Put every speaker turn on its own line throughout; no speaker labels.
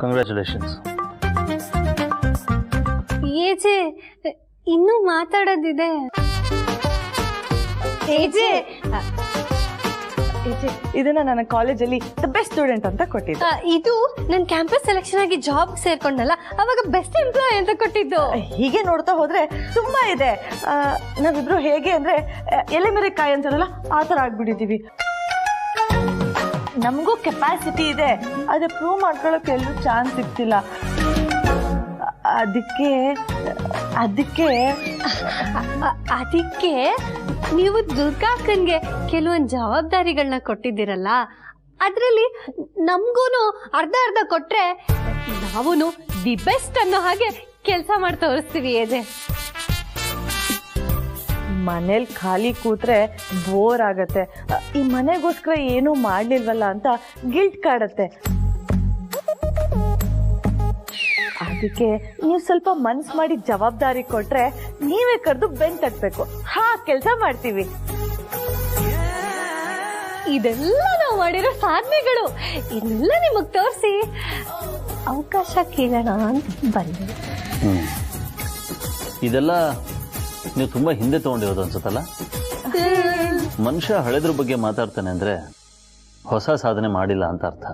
Congratulations.
ಏಜೆ ಇನ್ನೂ ಮಾತಾಡೋದಿದೆ. ಏಜೆ
ಇದನ್ನ ನನ್ನ ಕಾಲೇಜಲ್ಲಿ ದ ಬೆಸ್ಟ್ ಸ್ಟೂಡೆಂಟ್ ಅಂತ ಕೊಟ್ಟಿದ್ದು.
ಇದು ನನ್ನ ಕ್ಯಾಂಪಸ್ ಸೆಲೆಕ್ಷನ್ ಆಗಿ ಜಾಬ್ ಸೇರ್ಕೊಂಡಲ್ಲ ಅವಾಗ ಬೆಸ್ಟ್ ಎಂಪ್ಲಾಯ್ ಅಂತ ಕೊಟ್ಟಿದ್ದು.
ಹೀಗೆ ನೋಡ್ತಾ ಹೋದ್ರೆ ತುಂಬಾ ಇದೆ. ನಾವಿಬ್ರು ಹೇಗೆ ಅಂದ್ರೆ ಎಲೆಮೆರೆಕಾಯಿ ಅಂತಾರಲ್ಲ ಆ ತರ ಆಗ್ಬಿಟ್ಟಿದೀವಿ. ನಮಗೂ ಕೆಪಾಸಿಟಿ ಇದೆ, ಅದೇ ಪ್ರೂವ್ ಮಾಡ್ಕೊಳ್ಳೋಕೆ ಎಲ್ಲೂ ಚಾನ್ಸ್ ಸಿಗ್ತಿಲ್ಲ. ಅದಕ್ಕೆ
ನೀವು ದುರ್ಗಾಕ್ಕನ್ಗೆ ಕೆಲವೊಂದು ಜವಾಬ್ದಾರಿಗಳನ್ನ ಕೊಟ್ಟಿದ್ದೀರಲ್ಲ, ಅದರಲ್ಲಿ ನಮ್ಗೂನು ಅರ್ಧ ಅರ್ಧ ಕೊಟ್ರೆ ನಾವು ದಿ ಬೆಸ್ಟ್ ಅನ್ನೋ ಹಾಗೆ ಕೆಲಸ ಮಾಡಿ ತೋರಿಸ್ತೀವಿ. ಏಜೆ
ಮನೇಲಿ ಖಾಲಿ ಕೂತ್ರೆ ಬೋರ್ ಆಗತ್ತೆ. ಈ ಮನೆಗೋಸ್ಕರ ಏನೂ ಮಾಡ್ಲಿಲ್ವಲ್ಲ ಅಂತ ಗಿಲ್ಟ್ ಕಾಡತ್ತೆ. ಅದಕ್ಕೆ ನೀವು ಸ್ವಲ್ಪ ಮನ್ಸ್ ಮಾಡಿ ಜವಾಬ್ದಾರಿ ಕೊಟ್ರೆ ನೀವೇ ಕರೆದು ಬೆನ್ ತಟ್ಬೇಕು. ಕೆಲಸ ಮಾಡ್ತೀವಿ.
ಇದೆಲ್ಲ ನಾವು ಮಾಡಿರೋ ಸಾಧನೆಗಳು. ಇದೆಲ್ಲ ನಿಮಗ್ ತೋರಿಸಿ ಅವಕಾಶ ಕೇಳೋಣ ಅಂತ ಬಂದೆ.
ಇದೆಲ್ಲ ನೀವು ತುಂಬಾ ಹಿಂದೆ ತಗೊಂಡಿರೋದು ಅನ್ಸುತ್ತಲ್ಲ. ಮನುಷ್ಯ ಹಳೆದ್ರ ಬಗ್ಗೆ ಮಾತಾಡ್ತಾನೆ ಅಂದ್ರೆ ಹೊಸ ಸಾಧನೆ ಮಾಡಿಲ್ಲ ಅಂತ ಅರ್ಥ.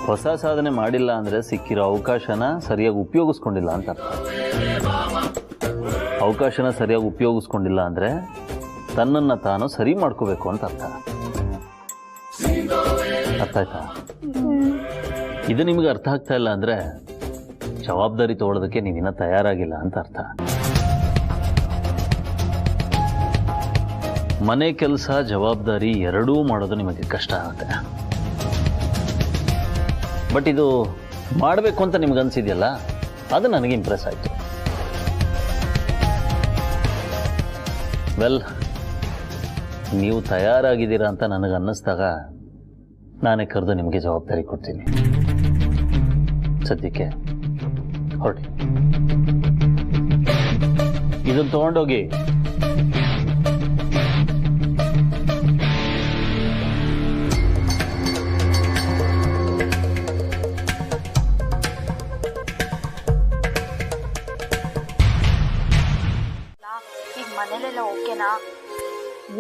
ಹೊಸ ಸಾಧನೆ ಮಾಡಿಲ್ಲ ಅಂದ್ರೆ ಸಿಕ್ಕಿರೋ ಅವಕಾಶನ ಸರಿಯಾಗಿ ಉಪಯೋಗಿಸ್ಕೊಂಡಿಲ್ಲ ಅಂತ ಅರ್ಥ. ಅವಕಾಶನ ಸರಿಯಾಗಿ ಉಪಯೋಗಿಸ್ಕೊಂಡಿಲ್ಲ ಅಂದ್ರೆ ತನ್ನನ್ನ ತಾನು ಸರಿ ಮಾಡ್ಕೋಬೇಕು ಅಂತ ಅರ್ಥ. ಅರ್ಥ ಆಯ್ತಾ? ಇದು ನಿಮಗೆ ಅರ್ಥ ಆಗ್ತಾ ಇಲ್ಲ ಅಂದ್ರೆ ಜವಾಬ್ದಾರಿ ತಗೊಳ್ಳೋದಕ್ಕೆ ನೀವಿನ್ನ ತಯಾರಾಗಿಲ್ಲ ಅಂತ ಅರ್ಥ. ಮನೆ ಕೆಲಸ ಜವಾಬ್ದಾರಿ ಎರಡೂ ಮಾಡೋದು ನಿಮಗೆ ಕಷ್ಟ ಆಗುತ್ತೆ. ಬಟ್ ಇದು ಮಾಡಬೇಕು ಅಂತ ನಿಮ್ಗೆ ಅನ್ಸಿದೆಯಲ್ಲ, ಅದು ನನಗೆ ಇಂಪ್ರೆಸ್ ಆಯಿತು. ವೆಲ್, ನೀವು ತಯಾರಾಗಿದ್ದೀರಾ ಅಂತ ನನಗೆ ಅನ್ನಿಸ್ದಾಗ ನಾನೇ ಕರೆದು ನಿಮಗೆ ಜವಾಬ್ದಾರಿ ಕೊಡ್ತೀನಿ. ಸದ್ಯಕ್ಕೆ ಹೊರಡಿ. ಇದನ್ನು ತಗೊಂಡೋಗಿ
ಮನೇಲೆಲ್ಲ ಓಕೆನಾ?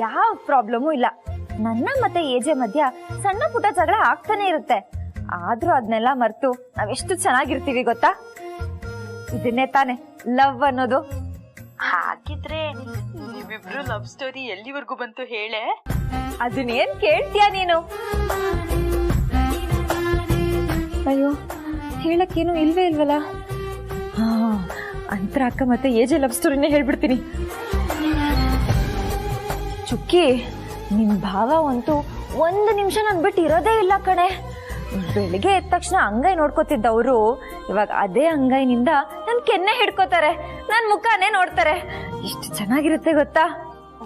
ಯಾವ ಪ್ರಾಬ್ಲಮೂ ಇಲ್ಲ. ನನ್ನ ಮತ್ತೆ ಏಜೆ ಮಧ್ಯ ಸಣ್ಣ ಪುಟ್ಟ ಜಗಳ ಆಗ್ತಾನೆ ಇರುತ್ತೆ. ಆದ್ರೂ ಅದನ್ನೆಲ್ಲ ಮರ್ತು ನಾವೆಷ್ಟು ಚೆನ್ನಾಗಿರ್ತೀವಿ ಗೊತ್ತಾ? ಇದನ್ನೇ ತಾನೆ ಲವ್ ಅನ್ನೋದು.
ಹಾಗಿದ್ರೆ ನೀವಿಬ್ರು ಲವ್ ಸ್ಟೋರಿ ಎಲ್ಲಿವರೆಗೂ ಬಂತು ಹೇಳೆ?
ಅದನ್ನೇನ್ ಕೇಳ್ತೀಯ ನೀನು? ಅಯ್ಯೋ, ಹೇಳಕ್ಕೇನು ಇಲ್ವೇ ಇಲ್ವಲ್ಲ. ಅಂತರ ಅಕ್ಕ ಮತ್ತೆ ಏಜೆ ಲವ್ ಸ್ಟೋರಿನೇ ಹೇಳ್ಬಿಡ್ತೀನಿ. ಚುಕ್ಕಿ, ನಿನ್ ಭಾವ ಅಂತೂ ಒಂದು ನಿಮಿಷ ನನ್ ಬಿಟ್ಟು ಇರೋದೇ ಇಲ್ಲ ಕಣೆ. ಬೆಳಿಗ್ಗೆ ಎದ್ದ ತಕ್ಷಣ ಅಂಗೈ ನೋಡ್ಕೋತಿದ್ದವ್ರು ಇವಾಗ ಅದೇ ಅಂಗೈನಿಂದ ನನ್ ಕೆನ್ನೆ ಹಿಡ್ಕೋತಾರೆ, ನನ್ ಮುಖನೇ ನೋಡ್ತಾರೆ. ಎಷ್ಟು ಚೆನ್ನಾಗಿರುತ್ತೆ ಗೊತ್ತಾ?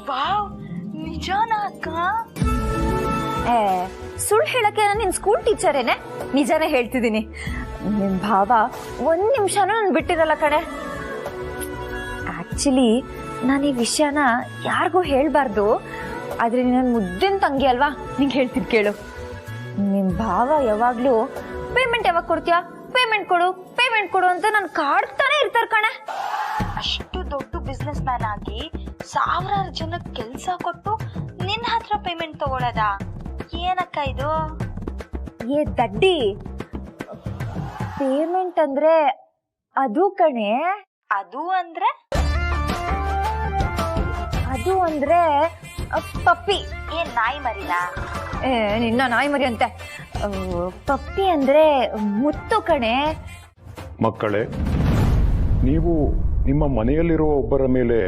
ವಾವ್, ನಿಜಾನಾ ಅಕ್ಕ?
ಸುಳ್ಳು ಹೇಳಕ್ಕೆ ನಾನು ನಿನ್ ಸ್ಕೂಲ್ ಟೀಚರೇನೆ, ನಿಜಾನೇ ಹೇಳ್ತಿದ್ದೀನಿ. ನಿನ್ ಭಾವ ಒಂದ್ ನಿಮಿಷನೂ ನನ್ ಬಿಟ್ಟಿರಲ್ಲ ಕಣೆ. ಆಕ್ಚುಲಿ ನಾನು ಈ ವಿಷಯನ ಯಾರಿಗೂ ಹೇಳ್ಬಾರ್ದು, ಆದ್ರೆ ನನ್ನ ಮುದ್ದಿನ ತಂಗಿ ಅಲ್ವಾ, ನಿಂಗೆ ಹೇಳ್ತೀನಿ ಕೇಳು. ನಿಮ್ ಭಾವ ಯಾವಾಗ್ಲೂ ಪೇಮೆಂಟ್ ಯಾವಾಗ ಕೊಡ್ತೀಯಾ, ಪೇಮೆಂಟ್ ಕೊಡು ಅಂತ ನಾನು ಕಾಡ್ತಾನೆ ಇರ್ತಾರ ಕಣೆ.
ಅಷ್ಟು ದೊಡ್ಡ ಬಿಸ್ನೆಸ್ ಮ್ಯಾನ್ ಆಗಿ ಸಾವಿರಾರು ಜನಕ್ಕೆ ಕೆಲಸ ಕೊಟ್ಟು ನಿನ್ನ ಹತ್ರ ಪೇಮೆಂಟ್ ತಗೊಳ್ಳೋದಾ? ಏನಕ್ಕ ಇದು?
ಏ ದಡ್ಡಿ, ಪೇಮೆಂಟ್ ಅಂದ್ರೆ ಅದು ಕಣೆ.
ಅದು ಅಂದ್ರೆ
ಪಪ್ಪಿ.
ಏನ್ ನಾಯಿ ಮರಿನಾ?
ನಿನ್ನ ನಾಯಿ ಮರಿ ಅಂತೆ. ಪಪ್ಪಿ ಅಂದ್ರೆ ಮುತ್ತು ಕಣೆ.
ಮಕ್ಕಳೇ, ನೀವು ನಿಮ್ಮ ಮನೆಯಲ್ಲಿರುವ ಒಬ್ಬರ ಮೇಲೆ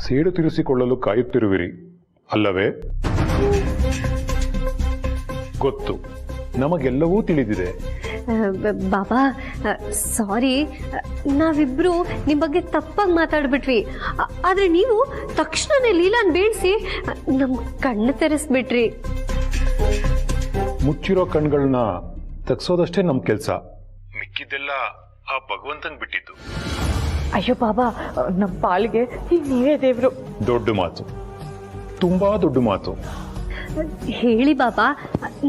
ಸೇಡು ತೀರಿಸಿಕೊಳ್ಳಲು ಕಾಯುತ್ತಿರುವಿರಿ ಅಲ್ಲವೇ? ಗೊತ್ತು, ನಮಗೆಲ್ಲವೂ ತಿಳಿದಿದೆ.
ಬಾಬಾ, ಸಾರಿ, ನಾವಿಬ್ರು ನಿಮ್ ಬಗ್ಗೆ ತಪ್ಪಾಗಿ ಮಾತಾಡ್ಬಿಟ್ವಿ. ಆದ್ರೆ ನೀವು ತಕ್ಷಣನೇ ಲೀಲಾನ್ ಬೀಳ್ಸಿ ನಮ್ ಕಣ್ಣು ತೆರೆಸ್ಬಿಟ್ರಿ.
ಮುಚ್ಚಿರೋ ಕಣ್ಗಳನ್ನ ತಗ್ಸೋದಷ್ಟೇ ನಮ್ ಕೆಲ್ಸ, ಮಿಕ್ಕಿದ್ದೆಲ್ಲ ಆ ಭಗವಂತನ್ ಬಿಟ್ಟಿದ್ದು.
ಅಯ್ಯೋ ಬಾಬಾ, ನಮ್ಮ ಪಾಳಿಗೆ ಈಗ ನೀವೇ ದೇವ್ರು.
ದೊಡ್ಡ ಮಾತು, ತುಂಬಾ ದೊಡ್ಡ ಮಾತು.
ಹೇಳಿ ಬಾಬಾ,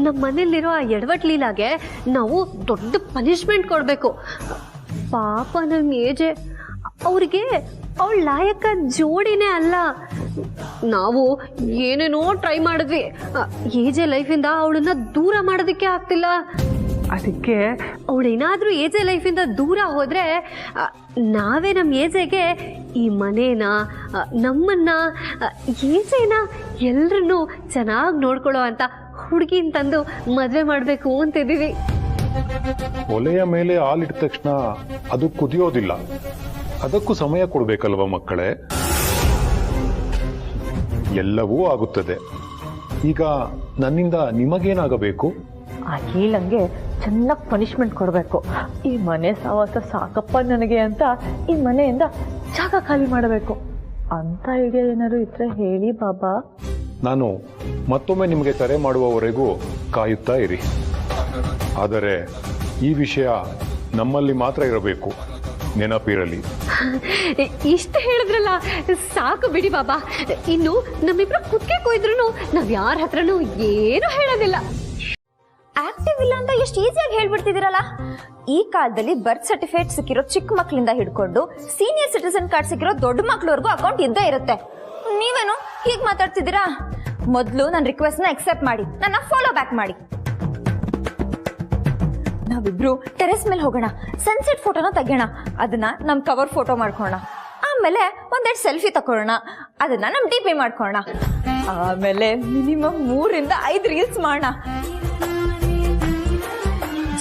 ನಮ್ಮ ಮನೇಲಿರೋ ಆ ಎಡವಟ್ ಲೀಲಾಗೆ ನಾವು ದೊಡ್ಡ ಪನಿಷ್ಮೆಂಟ್ ಕೊಡಬೇಕು. ಪಾಪ ನಮ್ಮ ಏಜೆ ಅವ್ರಿಗೆ ಅವಳ ಲಾಯಕ ಜೋಡಿನೇ ಅಲ್ಲ. ನಾವು ಏನೇನೋ ಟ್ರೈ ಮಾಡಿದ್ವಿ, ಏಜೆ ಲೈಫಿಂದ ಅವಳನ್ನ ದೂರ ಮಾಡೋದಕ್ಕೆ ಆಗ್ತಿಲ್ಲ. ಅದಕ್ಕೆ ಅವಳೇನಾದ್ರೂ ಏಜೆ ಲೈಫಿಂದ ದೂರ ಹೋದ್ರೆ ನಾವೇ ನಮ್ಮ ಏಜೆಗೆ ಈ ಮನೇನ, ನಮ್ಮನ್ನ, ಏಜೆನ ಎಲ್ರನ್ನೂ ಚೆನ್ನಾಗಿ ನೋಡ್ಕೊಳ್ಳೋ ಅಂತ ಹುಡುಗಿನ ತಂದು ಮದುವೆ ಮಾಡಬೇಕು ಅಂತಿದ್ದೀವಿ.
ಒಲೆಯ ಮೇಲೆ ಹಾಲಿಟ್ಟ ತಕ್ಷಣ ಅದು ಕುದಿಯೋದಿಲ್ಲ, ಅದಕ್ಕೂ ಸಮಯ ಕೊಡ್ಬೇಕಲ್ವ ಮಕ್ಕಳೇ. ಎಲ್ಲವೂ ಆಗುತ್ತದೆ. ಈಗ ನನ್ನಿಂದ ನಿಮಗೇನಾಗಬೇಕು?
ಆ ಲೀಲಂಗೆ ಚೆನ್ನಾಗಿ ಪನಿಷ್ಮೆಂಟ್ ಕೊಡಬೇಕು. ಈ ಮನೆ ಸಹವಾಸ ಸಾಕಪ್ಪ ನನಗೆ ಅಂತ ಈ ಮನೆಯಿಂದ ಜಾಗ ಖಾಲಿ ಮಾಡಬೇಕು ಅಂತ ಐಡಿಯಾ ಏನಾದ್ರು ಇದ್ರೆ ಹೇಳಿ ಬಾಬಾ.
ನಾನು ಮತ್ತೊಮ್ಮೆ ನಿಮಗೆ ಕರೆ ಮಾಡುವವರೆಗೂ ಕಾಯುತ್ತಾ ಇರಿ. ಆದರೆ ಈ ವಿಷಯ ನಮ್ಮಲ್ಲಿ ಮಾತ್ರ ಇರಬೇಕು, ನೆನಪಿರಲಿ.
ಇಷ್ಟು ಹೇಳಿದ್ರಲ್ಲ, ಸಾಕು ಬಿಡಿ ಬಾಬಾ. ಇನ್ನು ನಮ್ಮಿಬ್ರು ಕುತ್ಕೆ ಕೊಯ್ದ್ರು ನಾವ್ ಯಾರ ಹತ್ರನೂ ಏನು ಹೇಳೋದಿಲ್ಲ.
ಆಕ್ಟಿವ್ ಇಲ್ಲ ಅಂತ ಎಷ್ಟು ಈಸಿಯಾಗಿ ಹೇಳ್ಬಿಡ್ತಿದ್ದೀರಲ್ಲ. ಈ ಕಾಲದಲ್ಲಿ ಬರ್ತ್ ಸರ್ಟಿಫಿಕೇಟ್ ಸಿಕ್ಕಿರೋ ಚಿಕ್ಕ ಮಕ್ಕಳಿಂದ ಹಿಡ್ಕೊಂಡು ಸೀನಿಯರ್ ಸಿಟಿಸನ್ ಕಾರ್ಡ್ ಸಿಕ್ಕಿರೋ ದೊಡ್ಡ ಮಕ್ಳವರೆಗೂ ಅಕೌಂಟ್ ಇದ್ದೇ ಇರುತ್ತೆ. ನೀವೇನು ಹೀಗೆ ಮಾತಾಡ್ತಿದ್ದೀರಾ? ಮೊದಲು ನನ್ನ ರಿಕ್ವೆಸ್ಟ್ ನ ಅಕ್ಸೆಪ್ಟ್ ಮಾಡಿ, ನನ್ನ ಫಾಲೋ ಬ್ಯಾಕ್ ಮಾಡಿ. ನಾವಿಬ್ರು ಟೆರೆಸ್ ಮೇಲೆ ಹೋಗೋಣ, ಸನ್ಸೆಟ್ ಫೋಟೋನ ತೆಗೋಣ, ಅದನ್ನ ನಮ್ ಕವರ್ ಫೋಟೋ ಮಾಡ್ಕೊಳ್ಳೋಣ. ಆಮೇಲೆ ಒಂದೆರಡು ಸೆಲ್ಫಿ ತಕೊಳ್ಳೋಣ, ಅದನ್ನ ನಮ್ ಡಿ ಪಿ ಮಾಡ್ಕೊಳ್ಳೋಣ. ಆಮೇಲೆ ಮಿನಿಮಮ್ 3 ಇಂದ 5 ರೀಲ್ಸ್ ಮಾಡೋಣ.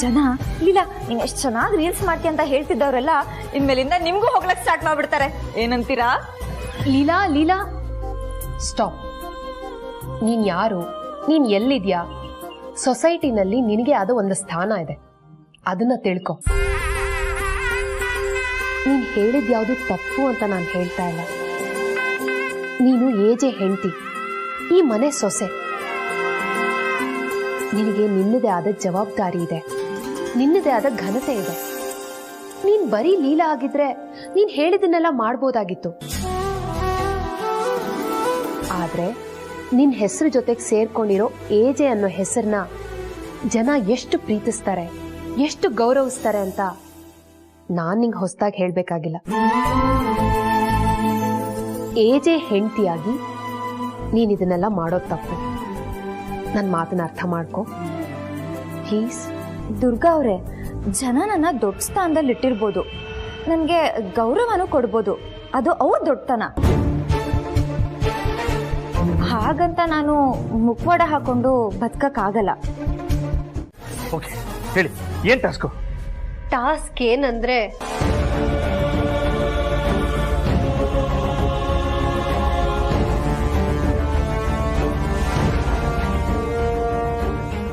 ಜನ ಲೀಲಾ ನೀನ್ ಎಷ್ಟು ಚೆನ್ನಾಗಿ ರೀಲ್ಸ್ ಮಾಡ್ತೀಯ ಅಂತ ಹೇಳ್ತಿದ್ದವರೆಲ್ಲ ಇನ್ಮೇಲಿಂದ ನಿಮ್ಗೂ ಹೋಗ್ಲಕ್ ಸ್ಟಾರ್ಟ್ ಮಾಡ್ಬಿಡ್ತಾರೆ. ಏನಂತೀರಾ?
ಲೀಲಾ ಲೀಲಾ ಸ್ಟಾಪ್. ನೀನ್ ಯಾರು? ನೀನ್ ಎಲ್ಲಿದ್ಯಾ? ಸೊಸೈಟಿನಲ್ಲಿ ನಿನಗೆ ಆದ ಒಂದು ಸ್ಥಾನ ಇದೆ, ಅದನ್ನ ತಿಳ್ಕೊ. ನೀನ್ ಹೇಳಿದ್ಯಾವುದು ತಪ್ಪು ಅಂತ ನಾನು ಹೇಳ್ತಾ ಇಲ್ಲ. ನೀನು ಏಜೆ ಹೆಂಡತಿ, ಈ ಮನೆ ಸೊಸೆ. ನಿನಗೆ ನಿನ್ನದೇ ಆದ ಜವಾಬ್ದಾರಿ ಇದೆ, ನಿನ್ನದೇ ಆದ ಘನತೆ ಇದೆ. ನೀನ್ ಬರೀ ಲೀಲಾ ಆಗಿದ್ರೆ ನೀನ್ ಹೇಳಿದನ್ನೆಲ್ಲ ಮಾಡ್ಬೋದಾಗಿತ್ತು. ಆದ್ರೆ ನಿನ್ ಹೆಸರು ಜೊತೆಗೆ ಸೇರ್ಕೊಂಡಿರೋ ಏಜೆ ಅನ್ನೋ ಹೆಸರನ್ನ ಜನ ಎಷ್ಟು ಪ್ರೀತಿಸ್ತಾರೆ, ಎಷ್ಟು ಗೌರವಿಸ್ತಾರೆ ಅಂತ ನಾನ್ ನಿಂಗೆ ಹೊಸದಾಗಿ ಹೇಳ್ಬೇಕಾಗಿಲ್ಲ. ಏಜೆ ಹೆಂಡತಿಯಾಗಿ ನೀನ್ ಇದನ್ನೆಲ್ಲ ಮಾಡೋದು ತಪ್ಪು. ನನ್ನ ಮಾತನ್ನ ಅರ್ಥ ಮಾಡ್ಕೊ ಪ್ಲೀಸ್.
ದುರ್ಗಾ ಅವರೇ, ಜನ ನನ್ನ ದೊಡ್ಡ ಸ್ಥಾನದಲ್ಲಿ ಇಟ್ಟಿರ್ಬೋದು, ನನಗೆ ಗೌರವನೂ ಕೊಡ್ಬೋದು, ಅದು ಅವ್ರ ದೊಡ್ಡತನ. ಹಾಗಂತ ನಾನು ಮುಖವಾಡ ಹಾಕೊಂಡು ಬದುಕಕ್ಕಾಗಲ್ಲ.
ಹೇಳಿ, ಏನ್ ಟಾಸ್ಕು?
ಟಾಸ್ಕ್ ಏನಂದ್ರೆ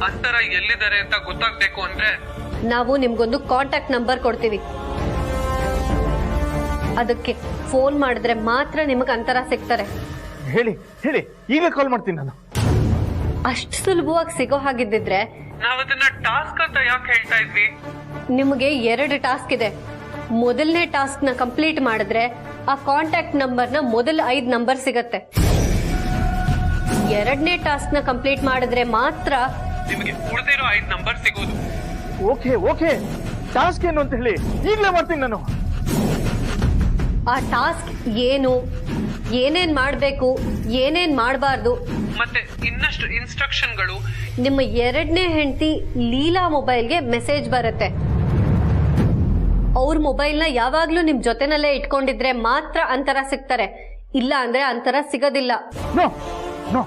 ಅಂತರ ಎಲ್ಲಿದ್ದಾರೆ ಅಂತ ಗೊತ್ತಾಗ್ಬೇಕು ಅಂದ್ರೆ
ನಾವು ನಿಮ್ಗೊಂದು ಕಾಂಟ್ಯಾಕ್ಟ್ ನಂಬರ್ ಕೊಡ್ತೀವಿ. ಅದಕ್ಕೆ ಫೋನ್ ಮಾಡಿದ್ರೆ ಮಾತ್ರ ನಿಮಗೆ ಅಂತರ ಸಿಗ್ತಾರೆ.
ಹೇಳಿ ಹೇಳಿ, ಈಗ ಕಾಲ್ ಮಾಡ್ತೀನಿ ನಾನು.
ಅಷ್ಟು ಸುಲಭವಾಗಿ ಸಿಗೋ ಹಾಗಿದ್ದಿದ್ರೆ
ನಾವದನ್ನ ಟಾಸ್ಕ್ ಅಂತ ಯಾಕೆ ಹೇಳ್ತಾ ಇದ್ವಿ?
ನಿಮಗೆ 2 ಟಾಸ್ಕ್ ಇದೆ. ಮೊದಲನೇ ಟಾಸ್ಕ್ ನ ಕಂಪ್ಲೀಟ್ ಮಾಡಿದ್ರೆ ಆ ಕಾಂಟ್ಯಾಕ್ಟ್ ನಂಬರ್ನ ಮೊದಲ 5 ನಂಬರ್ ಸಿಗತ್ತೆ. 2ನೇ ಟಾಸ್ಕ್ ನ ಕಂಪ್ಲೀಟ್ ಮಾಡಿದ್ರೆ ಮಾತ್ರ
ನಿಮಗೆ ಉಳಿದಿರೋ 5 ನಂಬರ್ ಸಿಗೋದು.
ಓಕೆ ಓಕೆ, ಟಾಸ್ಕ್ ಏನು ಅಂತ ಹೇಳಿ ಈಗಲೇ ಮಾಡ್ತೀನಿ ನಾನು.
ಆ ಟಾಸ್ಕ್ ಏನು, ಏನೇನ್ ಮಾಡ್ಬೇಕು, ಏನೇನ್ ಮಾಡಬಾರ್ದು,
ಮತ್ತೆ ಇನ್ನಷ್ಟು ಇನ್ಸ್ಟ್ರಕ್ಷನ್ಗಳು
ನಿಮ್ಮ 2ನೇ ಹೆಂಡತಿ ಲೀಲಾ ಮೊಬೈಲ್ಗೆ ಮೆಸೇಜ್ ಬರುತ್ತೆ. ಅವ್ರ ಮೊಬೈಲ್ನ ಯಾವಾಗ್ಲೂ ನಿಮ್ ಜೊತೆನಲ್ಲೇ ಇಟ್ಕೊಂಡಿದ್ರೆ ಮಾತ್ರ ಅಂತರ ಸಿಗ್ತಾರೆ, ಇಲ್ಲ ಅಂದ್ರೆ ಅಂತರ ಸಿಗೋದಿಲ್ಲ.
ನೋ ನೋ,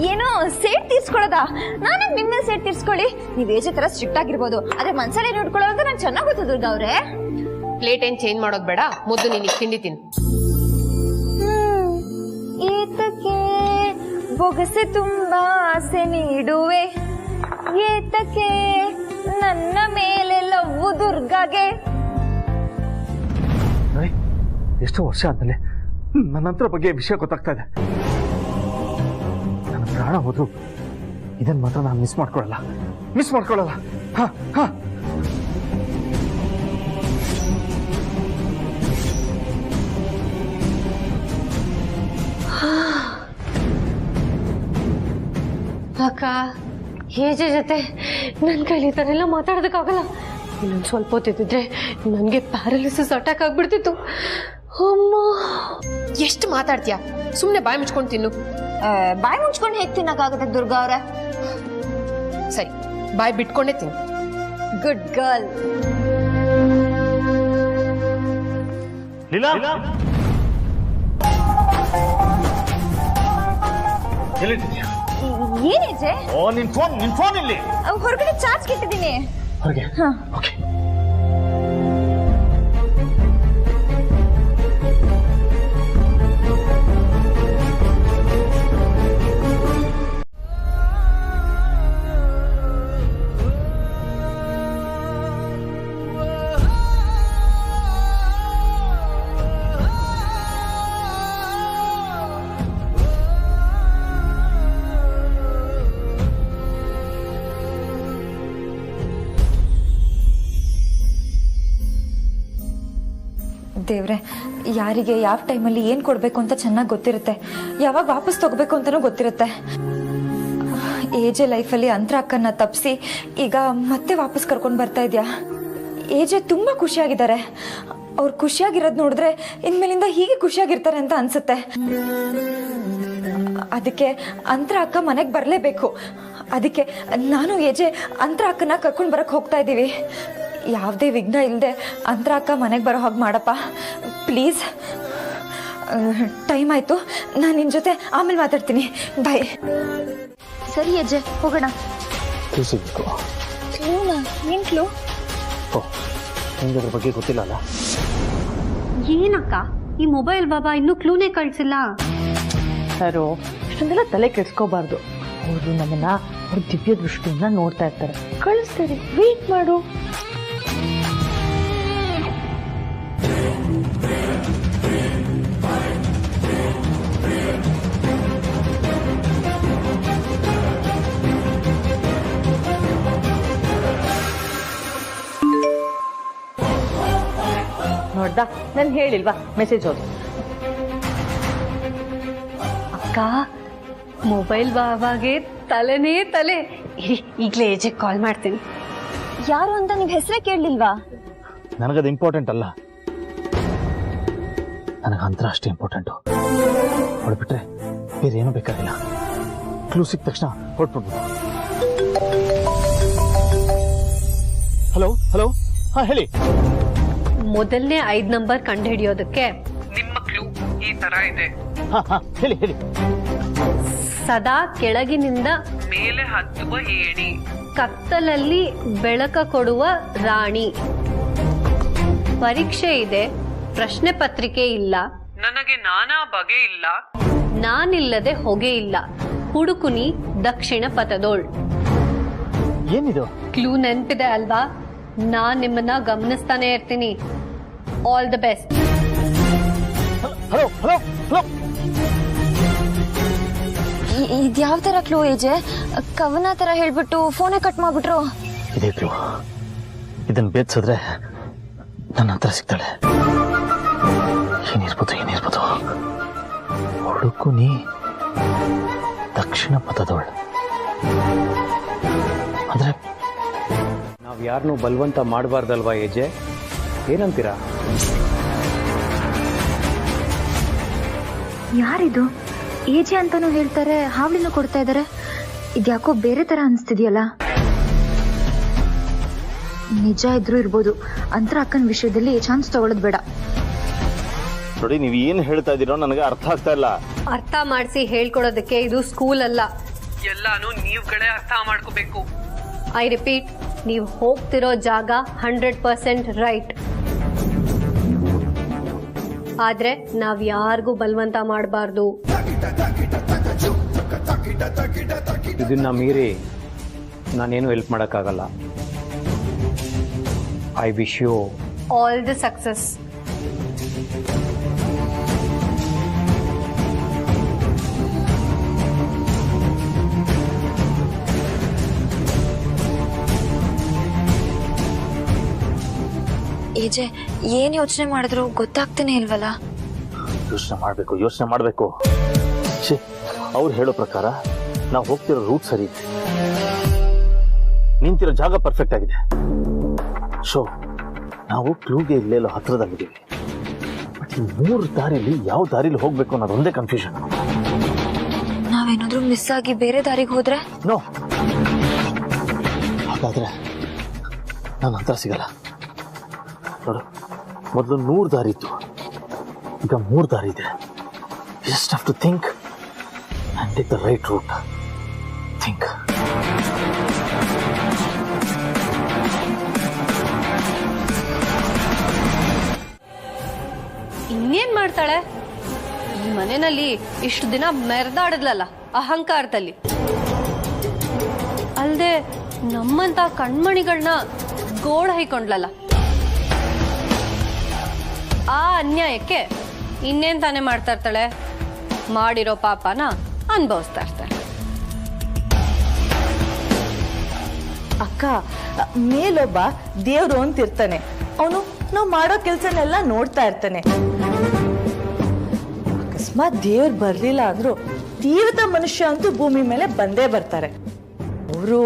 ಏನೋ ಸೇಟ್ ತೀರ್ಸ್ಕೊಳ್ಳೋದಾ? ನಾನೇ ನಿಮ್ಮ ಸೇಟ್ ತೀರ್ಸ್ಕೊಳ್ಳಿ. ನೀವ್ ಏಜೆ ತರ ಸ್ಟ್ರಿಕ್ಟ್ ಆಗಿರ್ಬೋದು, ಅದೇ ಮನ್ಸಲ್ಲಿ ನೋಡ್ಕೊಳ್ಳೋ ಅಂತ ನಂಗೆ ಚೆನ್ನಾಗ್ ಗೊತ್ತು ದುರ್ಗಾ ಅವ್ರೆ.
ಪ್ಲೇಟ್ ಏನ್ ಚೇಂಜ್ ಮಾಡೋದ್ ಬೇಡ, ಮೊದಲು ನೀನು ತಿಂಡಿ ತಿನ್ನು.
ಏತಕ್ಕೆ ಬೊಗಸೆ ತುಂಬಾ ಆಸೆ ನೀಡುವೆ, ಏತಕ್ಕೆ ನನ್ನ ಮೇಲೆ ಲವ್ವು ದುರ್ಗಾಗೆ.
ಎಷ್ಟೋ ವರ್ಷ ಆದ್ಮೇಲೆ ನನ್ನ ನಂತರ ಬಗ್ಗೆ ವಿಷಯ ಗೊತ್ತಾಗ್ತಾ ಇದೆ. ನನ್ನ ಪ್ರಾಣ ಹೋದ್ರು ಇದನ್ನ ಮಾತ್ರ ನಾನು ಮಿಸ್ ಮಾಡ್ಕೊಳ್ಳಲ್ಲ. ಹಾ ಹಾ,
ಅಕ್ಕ ಹೇಜೆ ಜೊತೆ ನನ್ನ ಕೈಲಿ ಈ ಥರ ಎಲ್ಲ ಮಾತಾಡೋದಕ್ಕಾಗಲ್ಲ. ಇನ್ನೊಂದು ಸ್ವಲ್ಪ ಹೊತ್ತಿದ್ರೆ ನನಗೆ ಪ್ಯಾರಲಿಸಿಸ್ ಅಟ್ಯಾಕ್ ಆಗ್ಬಿಡ್ತಿತ್ತು. ಅಮ್ಮ
ಎಷ್ಟು ಮಾತಾಡ್ತೀಯಾ? ಸುಮ್ಮನೆ ಬಾಯಿ ಮುಚ್ಕೊಂಡು ತಿನ್ನು.
ಬಾಯಿ ಮುಚ್ಕೊಂಡು ಹೇಗೆ ತಿನ್ನಕ್ಕಾಗತ್ತೆ ದುರ್ಗಾ ಅವ್ರೆ?
ಸರಿ, ಬಾಯಿ ಬಿಟ್ಕೊಂಡೇ ತಿನ್ನು.
Good girl.
ಲೀಲಾ ಎಲ್ಲಿದ್ದೀಯಾ?
ಏನಿದೆ?
ಓ ನಿನ್ ಫೋನ್ ಇಲ್ಲಿ
ಹೊರಗಡೆ ಚಾರ್ಜ್ ಇಟ್ಟಿದ್ದೀನಿ.
ಹೊರಗೆ ಓಕೆ.
ದೇವ್ರೆ, ಯಾರಿಗೆ ಯಾವ ಟೈಮಲ್ಲಿ ಏನು ಕೊಡಬೇಕು ಅಂತ ಚೆನ್ನಾಗಿ ಗೊತ್ತಿರುತ್ತೆ, ಯಾವಾಗ ವಾಪಸ್ ತಗೋಬೇಕು ಅಂತಲೂ ಗೊತ್ತಿರುತ್ತೆ. ಏಜೆ ಲೈಫಲ್ಲಿ ಅಂತರ ಅಕ್ಕನ್ನ ತಪ್ಪಿಸಿ ಈಗ ಮತ್ತೆ ವಾಪಸ್ ಕರ್ಕೊಂಡು ಬರ್ತಾ ಇದೆಯಾ? ಏಜೆ ತುಂಬ ಖುಷಿಯಾಗಿದ್ದಾರೆ. ಅವ್ರು ಖುಷಿಯಾಗಿರೋದು ನೋಡಿದ್ರೆ ಇನ್ಮೇಲಿಂದ ಹೀಗೆ ಖುಷಿಯಾಗಿರ್ತಾರೆ ಅಂತ ಅನ್ಸುತ್ತೆ. ಅದಕ್ಕೆ ಅಂತರ ಅಕ್ಕ ಮನೆಗೆ ಬರಲೇಬೇಕು. ಅದಕ್ಕೆ ನಾನು ಏಜೆ ಅಂತರ ಅಕ್ಕನ ಕರ್ಕೊಂಡು ಬರಕ್ಕೆ ಹೋಗ್ತಾ ಇದ್ದೀವಿ. ಯಾವುದೇ ವಿಘ್ನ ಇಲ್ಲದೆ ಅಂತರ ಅಕ್ಕ ಮನೆಗೆ ಬರೋ ಹಾಗೆ ಮಾಡಪ್ಪ ಪ್ಲೀಸ್. ಟೈಮ್ ಆಯಿತು, ನಾನು ನಿನ್ನ ಜೊತೆ ಆಮೇಲೆ ಮಾತಾಡ್ತೀನಿ. ಬಾಯ್. ಸರಿ ಅಜ್ಜೆ, ಹೋಗೋಣ.
ಸಿಗಬೇಕು.
ನಿನ್ ಕ್ಲೂ?
ಓ, ನಿಮ್ಗೆ ಅದ್ರ ಬಗ್ಗೆ ಗೊತ್ತಿಲ್ಲ ಅಲ್ಲ?
ಏನಕ್ಕ ಈ ಮೊಬೈಲ್ ಬಾಬಾ ಇನ್ನೂ ಕ್ಲೂನೇ ಕಳಿಸಿಲ್ಲ?
ಸರು, ಇಷ್ಟೊಂದೆಲ್ಲ ತಲೆ ಕೆಡ್ಸ್ಕೋಬಾರ್ದು. ಅವರು ನಮ್ಮನ್ನ ಅವ್ರ ದಿವ್ಯ ದೃಷ್ಟಿಯಿಂದ ನೋಡ್ತಾ ಇರ್ತಾರೆ. ಕಳಿಸ್ತಾರೆ, ವೇಟ್ ಮಾಡು. ನೋಡ್ದಾ, ನಾನು ಹೇಳಿಲ್ವಾ ಮೆಸೇಜ್ ಓದು.
ಅಕ್ಕ ಮೊಬೈಲ್ ಬಾಬಾಗೆ ತಲೆನೇ ತಲೆ. ಈಗಲೇ ಏಜೆ ಕಾಲ್ ಮಾಡ್ತೀನಿ.
ಯಾರು ಅಂತ ನೀವು ಹೆಸರೇ ಕೇಳಲಿಲ್ವಾ?
ನನಗದು ಇಂಪಾರ್ಟೆಂಟ್ ಅಲ್ಲ, ನನಗೆ ಅಂತರ ಅಷ್ಟೇ ಇಂಪಾರ್ಟೆಂಟು. ಹೊಡ್ಬಿಟ್ರೆ ಬೇರೆ ಏನೂ ಬೇಕಾಗಿಲ್ಲ. ಕ್ಲೂ ಸಿಕ್ಕ ತಕ್ಷಣ ಹೊರಟ್ಬಿಡ್ಬೋದು. ಹಲೋ ಹಲೋ, ಹಾ ಹೇಳಿ.
ಮೊದಲನೇ 5 ನಂಬರ್ ಕಂಡು ಹಿಡಿಯೋದಕ್ಕೆ
ನಿಮ್ಮ ಕ್ಲೂ ಈ ತರ ಇದೆ.
ಹಾ ಹಾ ಹೇಳಿ ಹೇಳಿ.
ಸದಾ ಕೆಳಗಿನಿಂದ
ಮೇಲೆ ಹತ್ತುವ ಏಣಿ,
ಕತ್ತಲಲ್ಲಿ ಬೆಳಕ ಕೊಡುವ ರಾಣಿ. ಪರೀಕ್ಷೆ ಇದೆ, ಪ್ರಶ್ನೆ ಪತ್ರಿಕೆ ಇಲ್ಲ,
ನನಗೆ ನಾನಾ ಬಗೆ ಇಲ್ಲ,
ನಾನಿಲ್ಲದೆ ಹೊಗೆ ಇಲ್ಲ, ಹುಡುಕುನಿ ದಕ್ಷಿಣ ಪಥದೋಳ್.
ಏನಿದು?
ಕ್ಲೂ ನೆನ್ಪಿದೆ ಅಲ್ವಾ? ನಾನ್ ನಿಮ್ಮನ್ನ ಗಮನಿಸ್ತಾನೆ ಇರ್ತೀನಿ. All the best.
Hello hello hello.
ಇದ್ಯಾವ ತರ ಕ್ಲೂ ಏಜೆ? ಕವನ ತರ ಹೇಳ್ಬಿಟ್ಟು ಫೋನೇ ಕಟ್ ಮಾಡ್ಬಿಟ್ರು.
ಇದೇ ಕ್ಲೂ. ಇದನ್ನ ಬೇಡ್ಸಿದ್ರೆ ನನ್ನ ಹತ್ರ ಸಿಗ್ತಾಳೆ. ಏನಿರ್ಬೋದು? ಹುಡುಕು ನೀ ದಕ್ಷಿಣ ಪಥದೋಳು ಅಂದ್ರೆ
ನಾವು ಯಾರನ್ನೂ ಬಲವಂತ ಮಾಡಬಾರ್ದಲ್ವಾ ಏಜೆ? ಏನಂತೀರಾ?
ಯಾರಿದು? ಏಜೆ ಅಂತಾನು ಹೇಳ್ತಾರೆ, ಹಾವಳಿನೂ ಕೊಡ್ತಾ ಇದ್ದಾರೆ. ಇದ್ಯಾಕೋ ಬೇರೆ ತರ ಅನಿಸ್ತಿದ್ಯಲ್ಲ. ನಿಜ ಇದ್ರೂ ಇರ್ಬೋದು. ಅಂತರ ಅಕ್ಕನ ವಿಷಯದಲ್ಲಿ ಚಾನ್ಸ್ ತಗೊಳ್ಳೋದು ಬೇಡ.
ನೋಡಿ, ನೀವು ಏನು ಹೇಳ್ತಾ ಇದ್ದೀರೋ ನನಗೆ ಅರ್ಥ ಆಗ್ತಾ ಇಲ್ಲ.
ಅರ್ಥ ಮಾಡಿಸಿ ಹೇಳ್ಕೊಡೋದಕ್ಕೆ ಇದು ಸ್ಕೂಲ್ ಅಲ್ಲ.
ಎಲ್ಲಾನು ನೀವುಗಳೇ ಅರ್ಥ ಮಾಡ್ಕೋಬೇಕು.
ಐ ರಿಪೀಟ್, ನೀವು ಹೋಗ್ತಿರೋ ಜಾಗ 100% ರೈಟ್. ಆದ್ರೆ ನಾವ್ ಯಾರಿಗೂ ಬಲವಂತ ಮಾಡಬಾರ್ದು.
ಇದನ್ನ ಮೀರಿ ನಾನೇನು ಹೆಲ್ಪ್ ಮಾಡೋಕ್ಕಾಗಲ್ಲ. I wish you
all the success.
AJ, ಏನ್ ಯೋಚನೆ ಮಾಡಿದ್ರು ಗೊತ್ತಾಗ್ತಾನೆ ಇಲ್ವಲ್ಲ?
ಯೋಚನೆ ಮಾಡಬೇಕು. ಅವ್ರು ಹೇಳೋ ಪ್ರಕಾರ ನಾವು ಹೋಗ್ತಿರೋ ರೂಟ್ ಸರಿ ಇದೆ, ನಿಂತಿರೋ ಜಾಗ ಪರ್ಫೆಕ್ಟ್ ಆಗಿದೆ. ಶೋ ನಾವು ಕ್ಲೂಗೆ ಇಲ್ಲೆಲ್ಲೋ ಹತ್ರದಲ್ಲಿದ್ದೀವಿ. ಬಟ್ ಈ 3 ದಾರಿಲಿ ಯಾವ ದಾರಿಲಿ ಹೋಗ್ಬೇಕು ಅನ್ನೋದೊಂದೇ ಕನ್ಫ್ಯೂಷನ್.
ನಾವೇನಾದ್ರೂ ಮಿಸ್ ಆಗಿ ಬೇರೆ ದಾರಿಗೆ ಹೋದ್ರೆ?
ನೋ, ಹಾಗಾದ್ರೆ ನನ್ನ ಹತ್ರ ಸಿಗಲ್ಲ. ನೋಡು, ಮೊದಲು 100 ದಾರಿ ಇತ್ತು, ಈಗ 3 ದಾರಿ ಇದೆ. Just have to think and take the right route. Think.
ಇನ್ನೇನ್ ಮಾಡ್ತಾಳೆ? ಈ ಮನೆಯಲ್ಲಿ ಇಷ್ಟು ದಿನ ಮೆರೆದಾಡದ್ಲಲ್ಲ ಅಹಂಕಾರದಲ್ಲಿ. ಅಲ್ದೆ ನಮ್ಮಂತ ಕಣ್ಮಣಿಗಳನ್ನ ಗೋಳ ಹೈಕೊಂಡ್ಲಲ್ಲ. ಆ ಅನ್ಯಾಯಕ್ಕೆ ಇನ್ನೇನ್ ತಾನೇ ಮಾಡ್ತಾ ಇರ್ತಾಳೆ? ಮಾಡಿರೋ ಪಾಪನ ಅನುಭವಿಸ್ತಾ ಇರ್ತಾಳೆ.
ಅಕ್ಕ, ಮೇಲೊಬ್ಬ ದೇವ್ರು ಅಂತಿರ್ತಾನೆ, ಅವನು ನಾವು ಮಾಡೋ ಕೆಲ್ಸನೆಲ್ಲ ನೋಡ್ತಾ ಇರ್ತಾನೆ. ಅಕಸ್ಮಾತ್ ದೇವ್ರು ಬರ್ಲಿಲ್ಲ ಅಂದ್ರು ತೀವ್ರ ಮನುಷ್ಯ ಅಂತೂ ಭೂಮಿ ಮೇಲೆ ಬಂದೇ ಬರ್ತಾರೆ. ಅವರು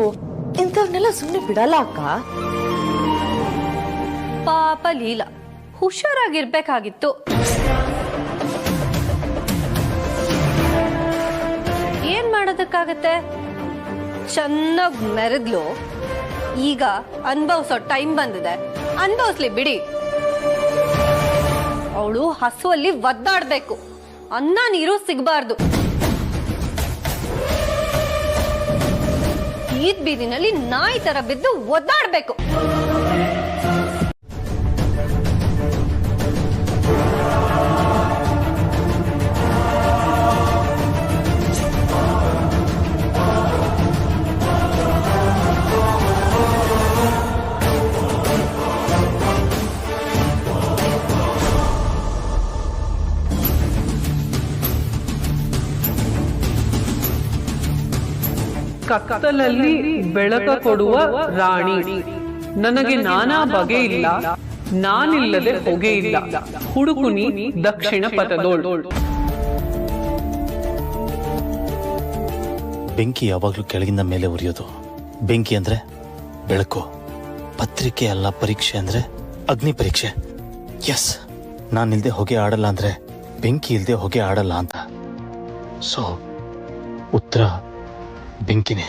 ಇಂಥವ್ರನ್ನೆಲ್ಲ ಸುಮ್ಮನೆ ಬಿಡಲ್ಲ ಅಕ್ಕ.
ಪಾಪ ಲೀಲಾ ಹುಷಾರಾಗಿರ್ಬೇಕಾಗಿತ್ತು. ಏನ್ ಮಾಡೋದಕ್ಕಾಗತ್ತೆ? ಚೆನ್ನಾಗ್ ಮೆರೆದ್ಲು. ಈಗ ಅನ್ಭವಿಸೋ ಟೈಮ್ ಬಂದಿದೆ, ಅನ್ಭವಿಸ್ಲಿ ಬಿಡಿ. ಅವಳು ಹಸುವಲ್ಲಿ ಒದ್ದಾಡ್ಬೇಕು, ಅನ್ನ ನೀರು ಸಿಗಬಾರ್ದು. ಈದ್ ಬೀದಿನಲ್ಲಿ ನಾಯಿ ತರ ಬಿದ್ದು ಒದ್ದಾಡ್ಬೇಕು.
ಕತ್ತಲಲ್ಲಿ ಬೆಳಕ ಕೊಡುವ ರಾಣಿ, ನನಗೆ ನಾನಾ ಬಗೆ ಇಲ್ಲ, ನಾನಿಲ್ಲದೆ ಹೊಗೆ ಇಲ್ಲ, ಹುಡುಕುನಿ ದಕ್ಷಿಣ ಪಥದೋಳು.
ಬೆಂಕಿ ಯಾವಾಗ್ಲೂ ಕೆಳಗಿಂದ ಮೇಲೆ ಉರಿಯೋದು. ಬೆಂಕಿ ಅಂದ್ರೆ ಬೆಳಕು, ಪತ್ರಿಕೆ ಅಲ್ಲ ಪರೀಕ್ಷೆ ಅಂದ್ರೆ ಅಗ್ನಿ ಪರೀಕ್ಷೆ. ಎಸ್, ನಾನಿಲ್ದೆ ಹೊಗೆ ಆಡಲ್ಲ ಅಂದ್ರೆ ಬೆಂಕಿ ಇಲ್ದೆ ಹೊಗೆ ಆಡಲ್ಲ ಅಂತ. ಸೊ ಉತ್ತರ ಬೆಂಕಿನೇ.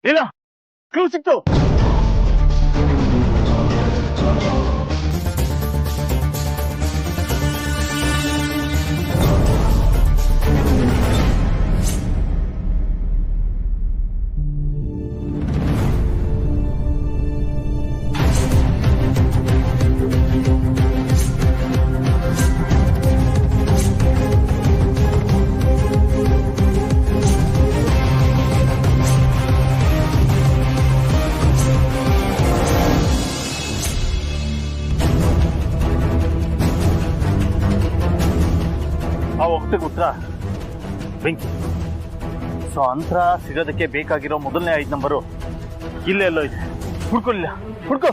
ಇಲ್ಲ, ಕ್ಲೂ ಸಿಕ್ತು.
ಉತ್ತರ ಬೆಂಕಿ. ಸೊ ಅಂತರ ಸಿಗೋದಕ್ಕೆ ಬೇಕಾಗಿರೋ ಮೊದಲನೇ 5 ನಂಬರು ಇಲ್ಲೇ ಎಲ್ಲೋ ಇದೆ. ಹುಡ್ಕೊಳ್ಳಿಲ್ಲ, ಹುಡ್ಕೋ.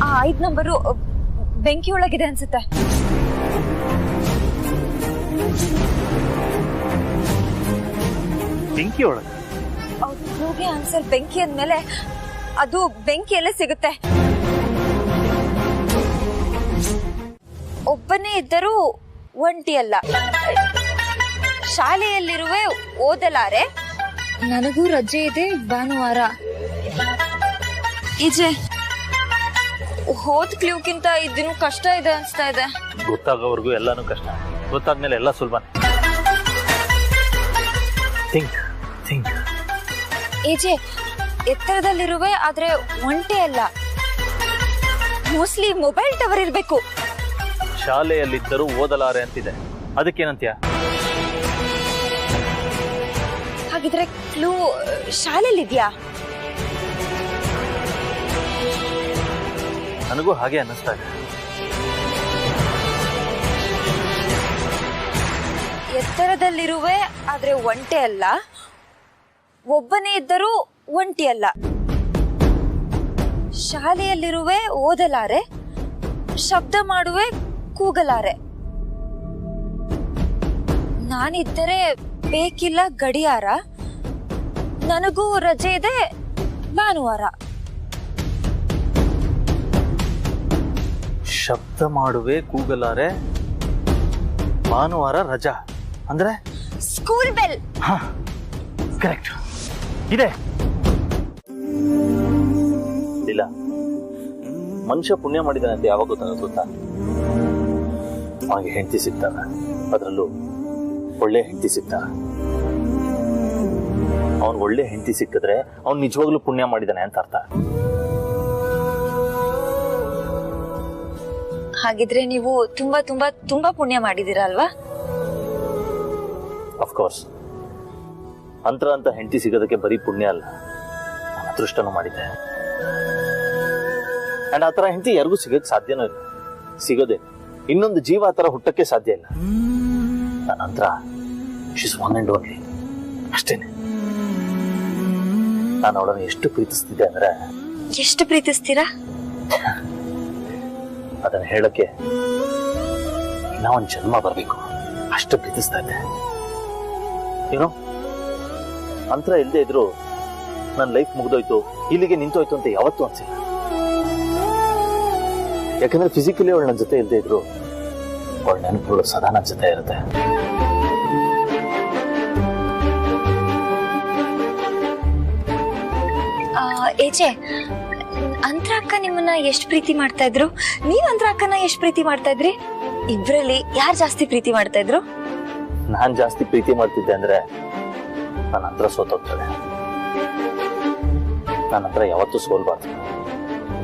ಆ 5 ನಂಬರು ಬೆಂಕಿ ಒಳಗಿದೆ ಅನ್ಸುತ್ತೆ.
ಬೆಂಕಿ ಒಳಗೆ?
ಅವ್ರಿಗೆ ಆನ್ಸರ್ ಬೆಂಕಿ ಅಂದ್ಮೇಲೆ ಅದು ಬೆಂಕಿಯಲ್ಲೇ ಸಿಗುತ್ತೆ. ಒಬ್ಬನೇ ಇದ್ದರೂ ಒಂಟಿ ಅಲ್ಲ. ಶಾಲೆಯಲ್ಲಿರುವೆ ಓದಲಾರೆ, ನನಗೂ ರಜೆ ಇದೆ ಭಾನುವಾರ. ಈಜೆ ಹೋದ್ ಕ್ಲೂಕ್ಕಿಂತ ಇದಿನ್ನು ಕಷ್ಟ ಇದೆ ಅನ್ಸ್ತಾ ಇದೆ.
ಗೊತ್ತಾಗೋವರೆಗೂ ಎಲ್ಲಾನು ಕಷ್ಟ, ಗೊತ್ತಾದ್ಮೇಲೆ ಎಲ್ಲ ಸುಲಭ. ಥಿಂಕ್
ಈಜೆ ಎತ್ತರದಲ್ಲಿರುವೆ ಆದ್ರೆ ಒಂಟೆ ಅಲ್ಲ, ಮೋಸ್ಟ್ಲಿ ಮೊಬೈಲ್ ಟವರ್ ಇರ್ಬೇಕು.
ಶಾಲೆಯಲ್ಲಿದ್ದರೂ ಓದಲಾರೆ ಅಂತಿದೆ, ಅದಕ್ಕೇನಂತ್ಯ?
ಹಾಗಿದ್ರೆ ಕ್ಲೂ ಶಾಲೆಯಲ್ಲಿದ್ಯಾ?
ನನಗೂ ಹಾಗೆ ಅನ್ನಿಸ್ತಾ ಇದೆ.
ಎತ್ತರದಲ್ಲಿರುವೆ ಆದ್ರೆ ಒಂಟೆ ಅಲ್ಲ, ಒಬ್ಬನೇ ಇದ್ದರೂ ಒಂಟಿ ಅಲ್ಲ, ಶಾಲೆಯಲ್ಲಿರುವೆ ಓದಲಾರೆ, ಶಬ್ದ ಮಾಡುವೆ ಕೂಗಲಾರೆ, ನಾನಿದ್ದರೆ ಬೇಕಿಲ್ಲ ಗಡಿಯಾರ, ನನಗೂ ರಜೆ ಇದೆ ಭಾನುವಾರ.
ಶಬ್ದ ಮಾಡುವೆ ಕೂಗಲಾರೆ, ಭಾನುವಾರ ರಜಾ ಅಂದ್ರೆ
ಸ್ಕೂಲ್ ಬೆಲ್.
ಕರೆಕ್ಟ್ ಇದೆ. ಇಲ್ಲ, ಮನುಷ್ಯ ಪುಣ್ಯ ಮಾಡಿದಾನೆ ಅಂತ ಯಾವಾಗ ಗೊತ್ತಾ? ಅವನಿಗೆ ಹೆಂಡತಿ ಸಿಗ್ತಾರ, ಅದರಲ್ಲೂ ಒಳ್ಳೆ ಹೆಂಡತಿ ಸಿಗ್ತಾರ. ಅವನ್ ಒಳ್ಳೆ ಹೆಂಡತಿ ಸಿಕ್ಕಿದ್ರೆ ಅವ್ನು ನಿಜವಾಗ್ಲೂ ಪುಣ್ಯ ಮಾಡಿದಾನೆ ಅಂತ ಅರ್ಥ.
ಹಾಗಿದ್ರೆ ನೀವು ತುಂಬಾ ತುಂಬಾ ತುಂಬಾ ಪುಣ್ಯ ಮಾಡಿದೀರಾ ಅಲ್ವಾ?
ಅಫ್ಕೋರ್ಸ್, ಅಂತರ ಅಂತ ಹೆಂಡತಿ ಸಿಗೋದಕ್ಕೆ ಬರೀ ಪುಣ್ಯ ಅಲ್ಲ, ನಾನು ಅದೃಷ್ಟನೂ ಮಾಡಿದ್ದೆ. ಅಂಡ್ ಆತರ ಹೆಂಡತಿ ಯಾರಿಗೂ ಸಿಗಕ್ಕೆ ಸಾಧ್ಯನೂ ಇಲ್ಲ, ಸಿಗೋದೆ ಇನ್ನೊಂದು ಜೀವ ಆತರ ಹುಟ್ಟಕ್ಕೆ ಸಾಧ್ಯ ಇಲ್ಲ. ನನ್ನ ಅಂತರ ಶಿಸ್ ಒನ್ ಅಂಡ್ ಓನ್ಲಿ, ಅಷ್ಟೇನೆ. ನಾನು ಅವಳನ್ನು ಎಷ್ಟು ಪ್ರೀತಿಸ್ತಿದ್ದೆ ಅಂದ್ರೆ.
ಎಷ್ಟು ಪ್ರೀತಿಸ್ತೀರಾ?
ಅದನ್ನ ಹೇಳಕ್ಕೆ ಇನ್ನ ಒಂದು ಜನ್ಮ ಬರ್ಬೇಕು, ಅಷ್ಟು ಪ್ರೀತಿಸ್ತಾ ಇದ್ದೆ. ಏನೋ ಅಂತರ ಇಲ್ಲದೆ ಇದ್ರು ನನ್ನ ಲೈಫ್ ಮುಗ್ದೋಯ್ತು, ಇಲ್ಲಿಗೆ ನಿಂತೋಯ್ತು ಅಂತ ಯಾವತ್ತೂ ಅನ್ಸಿಲ್ಲ. ಯಾಕಂದ್ರೆ ಫಿಸಿಕಲಿ ಅವಳು ನನ್ನ ಜೊತೆ ಇಲ್ಲದೆ ಇದ್ರು ಅವಳ ನೆನಪುಗಳು ಸದಾ ನನ್ನ ಜೊತೆ ಇರುತ್ತೆ.
ಏಜೆ, ಅಂತರ ಅಕ್ಕ ನಿಮ್ಮನ್ನ ಎಷ್ಟು ಪ್ರೀತಿ ಮಾಡ್ತಾ ಇದ್ರು? ನೀವ್ ಅಂತರ ಅಕ್ಕನ ಎಷ್ಟು ಪ್ರೀತಿ ಮಾಡ್ತಾ ಇದ್ರಿ? ಇಬ್ರಲ್ಲಿ ಯಾರು ಜಾಸ್ತಿ ಪ್ರೀತಿ ಮಾಡ್ತಾ ಇದ್ರು?
ನಾನ್ ಜಾಸ್ತಿ ಪ್ರೀತಿ ಮಾಡ್ತಿದ್ದೆ ಅಂದ್ರೆ ನನ್ನ ಹತ್ರ ಸೋತೋಗ್ತದೆ. ನನ್ನ ಹತ್ರ ಯಾವತ್ತೂ ಸೋಲ್ಬಾರ್ದು.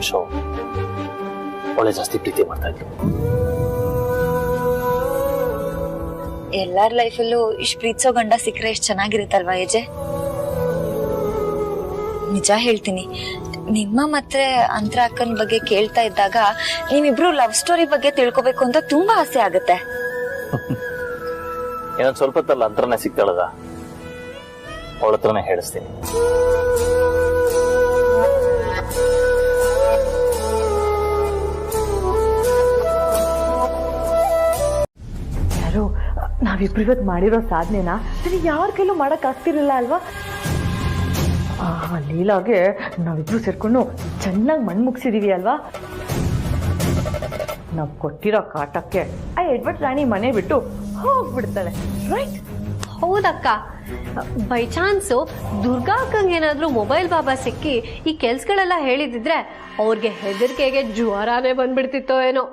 ಶೋ ಒಳ್ಳೆ ಜಾಸ್ತಿ ಪ್ರೀತಿ ಮಾಡ್ತಾ ಇದ್ರು.
ಎಲ್ಲಾರ ಲೈಫಲ್ಲೂ ಇಷ್ಟು ಪ್ರೀತಿಸೋ ಗಂಡ ಸಿಕ್ಕರೆ ಎಷ್ಟು ಚೆನ್ನಾಗಿರುತ್ತಲ್ವಾ ಏಜೆ? ನಿಜ ಹೇಳ್ತೀನಿ, ನಿಮ್ಮ ಮತ್ತೆ ಅಂತರ ಅಕ್ಕನ ಬಗ್ಗೆ ಕೇಳ್ತಾ ಇದ್ದಾಗ ನೀವಿಬ್ರು ಲವ್ ಸ್ಟೋರಿ ಬಗ್ಗೆ ತಿಳ್ಕೊಬೇಕು ಅಂತ ತುಂಬಾ ಆಸೆ ಆಗುತ್ತೆ.
ಏನೊಂದು ಸ್ವಲ್ಪ ಹೊತ್ತಲ್ಲ ಅಂತರನೇ ಸಿಗ್ತಾಳದ, ಅವಳ ಹತ್ರನೇ ಹೇಳಿಸ್ತೀನಿ.
ಯಾರು ನಾವಿಬ್ರು ಇವತ್ತು ಮಾಡಿರೋ ಸಾಧನೆನ ನನಗೆ ಯಾರ ಕೈಲೂ ಮಾಡಕ್ ಆಗ್ತಿರ್ಲಿಲ್ಲ ಅಲ್ವಾ? ಲೀಲಾಗೆ ನಾವಿಬ್ರು ಸೇರ್ಕೊಂಡು ಚೆನ್ನಾಗಿ ಮಣ್ಣು ಮುಗಿಸಿದೀವಿ ಅಲ್ವಾ? ನಾವು ಕೊಟ್ಟಿರೋ ಕಾಟಕ್ಕೆ ಆ ಎಡ್ವರ್ಡ್ ರಾಣಿ ಮನೆ ಬಿಟ್ಟು ಹೋಗ್ಬಿಡ್ತಾಳೆ, ರೈಟ್?
ಹೌದಕ್ಕ, ಬೈ ಚಾನ್ಸು ದುರ್ಗಾ ಅಕ್ಕಂಗೆ ಏನಾದ್ರೂ ಮೊಬೈಲ್ ಬಾಬಾ ಸಿಕ್ಕಿ ಈ ಕೆಲ್ಸಗಳೆಲ್ಲ ಹೇಳಿದಿದ್ರೆ ಅವ್ರಿಗೆ ಹೆದರಿಕೆಗೆ ಜ್ವರನೇ ಬಂದ್ಬಿಡ್ತಿತ್ತೋ ಏನೋ.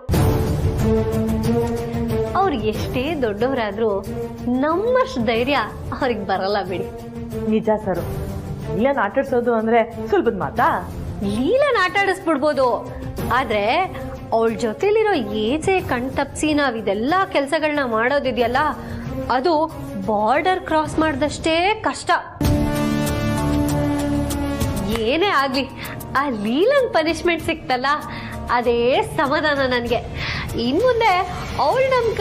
ಅವ್ರು ಎಷ್ಟೇ ದೊಡ್ಡವರಾದ್ರೂ ನಮ್ಮಷ್ಟು ಧೈರ್ಯ ಅವ್ರಿಗೆ ಬರಲ್ಲ ಬಿಡಿ.
ನಿಜ ಸರು, ಲೀಲನ್ ಆಟಾಡ್ಸೋದು ಅಂದ್ರೆ ಸ್ವಲ್ಪದ ಮಾತಾ?
ಲೀಲನ್ ಆಟಾಡಿಸ್ಬಿಡ್ಬೋದು, ಆದ್ರೆ ಅವಳ ಜೊತೆಲಿರೋ ಏಜೆ ಕಣ್ ತಪ್ಸಿ ನಾವಿದೆಲ್ಲ ಕೆಲ್ಸಗಳನ್ನ ಮಾಡೋದಿದೆಯಲ್ಲ, ಅದು ಬಾರ್ಡರ್ ಕ್ರಾಸ್ ಮಾಡ್ದಷ್ಟೇ ಕಷ್ಟ. ಏನೇ ಆಗ್ಲಿ ಆ ಲೀಲಂಗ್ ಪನಿಷ್ಮೆಂಟ್ ಸಿಕ್ತಲ್ಲ, ಅದೇ ಸಮಾಧಾನ ನನ್ಗೆ. ಇನ್ ಮುಂದೆ ಅವಳು ನಮ್ಗ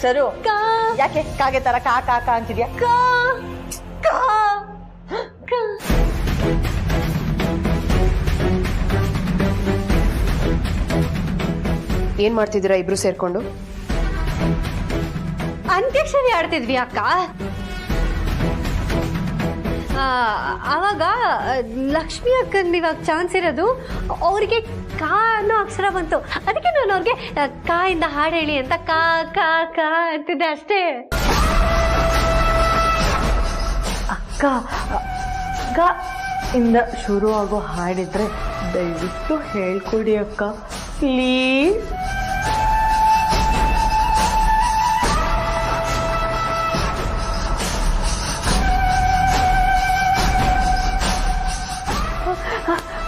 ಸರು, ಯಾಕೆ ಕಾಗೆ ತರ ಕಾ ಕಾ ಕಾ ಅಂತಿದ್ಯಾ?
ಏನ್ ಮಾಡ್ತಿದ್ದೀರಾ ಇಬ್ರು ಸೇರ್ಕೊಂಡು?
ಅಂತ್ಯಾಕ್ಷರಿ ಆಡ್ತಿದ್ವಿ ಅಕ್ಕ. ಆವಾಗ ಲಕ್ಷ್ಮಿ ಅಕ್ಕಂದು ಇವಾಗ ಚಾನ್ಸ್ ಇರೋದು. ಅವ್ರಿಗೆ ಕಾ ಅನ್ನೋ ಅಕ್ಷರ ಬಂತು, ಅದಕ್ಕೆ ನಾನು ಅವ್ರಿಗೆ ಕಾ ಇಂದ ಹಾಡು ಹೇಳಿ ಅಂತ ಕಾ ಕಾ ಕಾ ಅಂತಿದ್ದೆ ಅಷ್ಟೇ.
ಅಕ್ಕ ಗ ಇಂದ ಶುರು ಆಗೋ ಹಾಡಿದ್ರೆ ದಯವಿಟ್ಟು ಹೇಳ್ಕೊಡಿ ಅಕ್ಕ ಪ್ಲೀಸ್.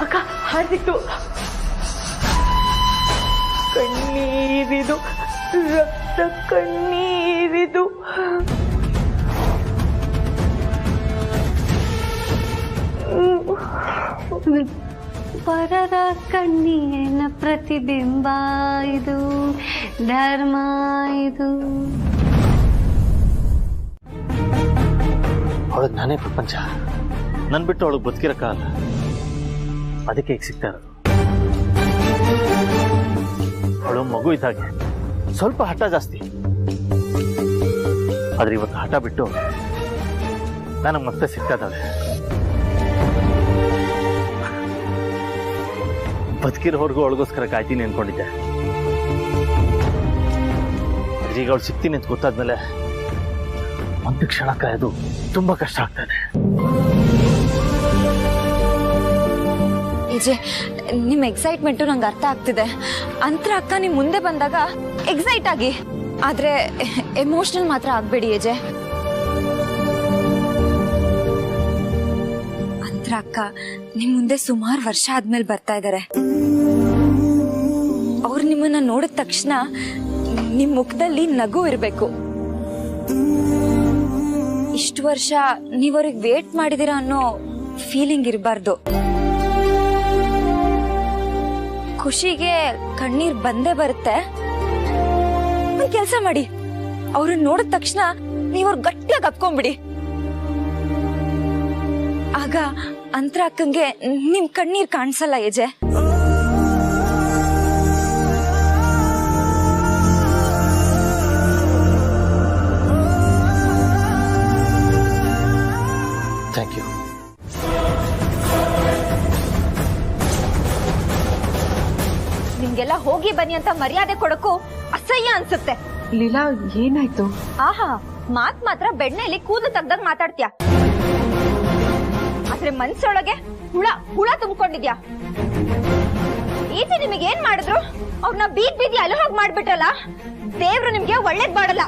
ಅಕ್ಕ ಹಾಡಿತ್ತು. ಕಣ್ಣೀರಿದು ರಕ್ತ ಕಣ್ಣೀರಿದು
ಪರರ ಕಣ್ಣಿನ ಪ್ರತಿಬಿಂಬ ಇದು ಧರ್ಮ ಇದು.
ಅವಳಿಗೆ ನಾನೇ ಪ್ರಪಂಚ. ನನ್ ಬಿಟ್ಟು ಅವಳಿಗೆ ಬದುಕಿರಕ್ಕಾಗಲ್ಲ. ಅದಕ್ಕೆ ಈಗ ಸಿಗ್ತಾ ಇರೋದು. ಅವಳು ಮಗು ಇದ್ದಾಗೆ, ಸ್ವಲ್ಪ ಹಠ ಜಾಸ್ತಿ. ಆದ್ರೆ ಇವತ್ತು ಹಠ ಬಿಟ್ಟು ನನಗೆ ಮತ್ತೆ ಸಿಗ್ತಾ ಇದ್ದಾಳೆ. ಬದುಕಿರೋರ್ಗೂ ಅವಳಿಗೋಸ್ಕರ ಕಾಯ್ತೀನಿ ಅನ್ಕೊಂಡಿದ್ದೆ. ಆದ್ರೆ ಈಗ ಅವಳು ಸಿಗ್ತೀನಿ ಅಂತ ಗೊತ್ತಾದ್ಮೇಲೆ ಒಂದು ಕ್ಷಣ ಕಾಯೋದು ತುಂಬಾ ಕಷ್ಟ ಆಗ್ತಾ ಇದೆ.
ವಿಜಯ್, ನಿಮ್ ಎಕ್ಸೈಟ್ಮೆಂಟು ನಂಗೆ ಅರ್ಥ ಆಗ್ತಿದೆ. ಅಂತರ ಅಕ್ಕ ನಿಮ್ ಮುಂದೆ ಬಂದಾಗ ಎಕ್ಸೈಟ್ ಆಗಿ, ಆದ್ರೆ ಎಮೋಷನಲ್ ಮಾತ್ರ ಆಗ್ಬೇಡಿ ವಿಜಯ್. ಅಂತರ ಅಕ್ಕ ನಿಮ್ ಮುಂದೆ ಸುಮಾರು ವರ್ಷ ಆದ್ಮೇಲೆ ಬರ್ತಾ ಇದಾರೆ. ಅವ್ರು ನಿಮ್ಮನ್ನ ನೋಡಿದ ತಕ್ಷಣ ನಿಮ್ ಮುಖದಲ್ಲಿ ನಗು ಇರ್ಬೇಕು. ಇಷ್ಟು ವರ್ಷ ನೀವ್ರಿಗೆ ವೇಟ್ ಮಾಡಿದಿರ ಅನ್ನೋ ಫೀಲಿಂಗ್ ಇರಬಾರ್ದು. ಖುಷಿಗೆ ಕಣ್ಣೀರ್ ಬಂದೇ ಬರುತ್ತೆ. ಒಂದ್ ಕೆಲ್ಸ ಮಾಡಿ, ಅವ್ರನ್ನ ನೋಡಿದ ತಕ್ಷಣ ನೀವ್ರ ಗಟ್ಟಿಯಾಗಿ ಅಪ್ಕೊಂಡ್ಬಿಡಿ. ಆಗ ಅಂತರ ಅಕ್ಕಂಗೆ ನಿಮ್ ಕಣ್ಣೀರ್ ಕಾಣಿಸಲ್ಲ ಯಜೆ.
Thank you.
ನಿಮ್ಗೆಲ್ಲ ಹೋಗಿ ಬನ್ನಿ ಅಂತ ಮರ್ಯಾದೆ ಕೊಡಕ್ಕೂ ಅಸಹ್ಯ ಅನ್ಸುತ್ತೆ.
ಲೀಲಾ ಏನಾಯ್ತು?
ಆಹಾ, ಮಾತ್ ಮಾತ್ರ ಬೆಣ್ಣೆಲಿ ಕೂದಲು ತೆಗ್ದಾಗ ಮಾತಾಡ್ತೀಯ, ಆದ್ರೆ ಮನ್ಸೊಳಗೆ ಹುಳ ಹುಳ ತುಂಬಿಕೊಂಡಿದ್ಯಾ. ಈಚೆ ನಿಮಗೆ ಏನ್ ಮಾಡಿದ್ರು? ಅವ್ರನ್ನ ಬೀದ್ ಬೀದಿ ಅಲ್ಲ ಹೋಗಿ ಮಾಡ್ಬಿಟ್ರಲ್ಲ. ದೇವ್ರು ನಿಮ್ಗೆ ಒಳ್ಳೇದ್ ಮಾಡಲ್ಲ.